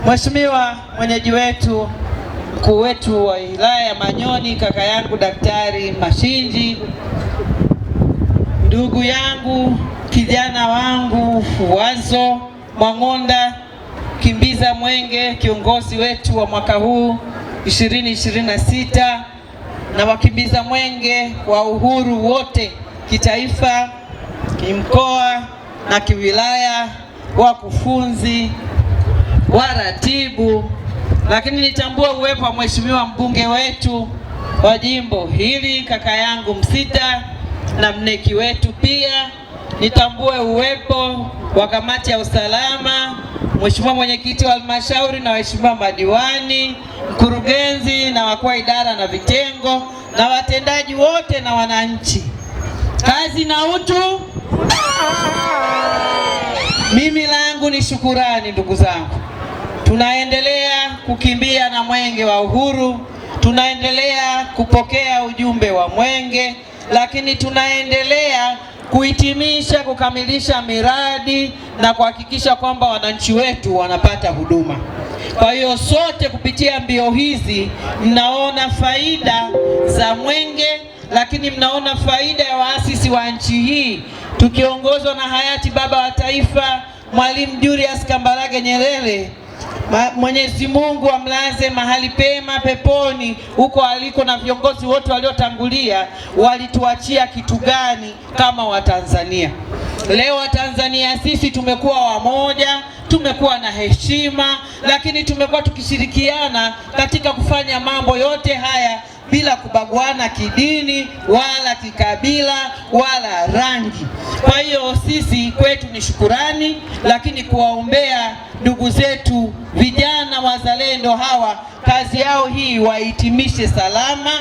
Mheshimiwa mwenyeji wetu, mkuu wetu wa wilaya ya Manyoni, kaka yangu Daktari Mashinji, ndugu yangu, kijana wangu Wazo Mwang'onda, kimbiza mwenge, kiongozi wetu wa mwaka huu 2026, na wakimbiza mwenge wa uhuru wote kitaifa, kimkoa na kiwilaya, wakufunzi, waratibu, lakini nitambue uwepo wa mheshimiwa mbunge wetu wa jimbo hili kaka yangu Msita na mneki wetu pia. Nitambue uwepo wa kamati ya usalama, mheshimiwa mwenyekiti wa halmashauri na waheshimiwa madiwani, mkurugenzi na wakuu wa idara na vitengo na watendaji wote na wananchi. Kazi na utu. Mimi langu ni shukurani, ndugu zangu. Tunaendelea kukimbia na mwenge wa uhuru, tunaendelea kupokea ujumbe wa mwenge, lakini tunaendelea kuhitimisha, kukamilisha miradi na kuhakikisha kwamba wananchi wetu wanapata huduma. Kwa hiyo sote kupitia mbio hizi mnaona faida za mwenge, lakini mnaona faida ya waasisi wa nchi hii tukiongozwa na hayati baba wa taifa Mwalimu Julius Kambarage Nyerere. Mwenyezi Mungu amlaze mahali pema peponi huko aliko, na viongozi wote waliotangulia walituachia kitu gani kama Watanzania. Leo Watanzania sisi tumekuwa wamoja, tumekuwa na heshima, lakini tumekuwa tukishirikiana katika kufanya mambo yote haya bila kubaguana kidini wala kikabila wala rangi. Kwa hiyo sisi kwetu ni shukurani, lakini kuwaombea ndugu zetu vijana wazalendo hawa, kazi yao hii wahitimishe salama.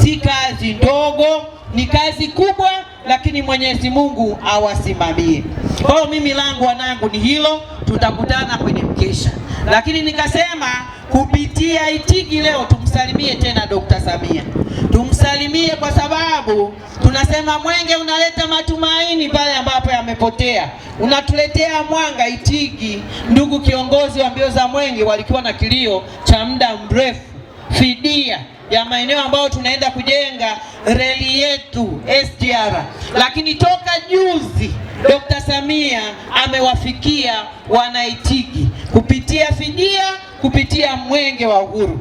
Si kazi ndogo, ni kazi kubwa, lakini Mwenyezi Mungu awasimamie. Kwa hiyo mimi langu wanangu ni hilo, tutakutana kwenye mkesha. Lakini nikasema kupitia Itigi leo tumsalimie tena Dr. Samia. Tumsalimie kwa sababu tunasema mwenge unaleta matumaini pale ambapo yamepotea. Unatuletea mwanga Itigi. Ndugu kiongozi wa mbio za mwenge walikuwa na kilio cha muda mrefu, fidia ya maeneo ambayo tunaenda kujenga reli yetu SGR. Lakini toka juzi Dr. Samia amewafikia wana Itigi kupitia fidia, kupitia mwenge wa uhuru.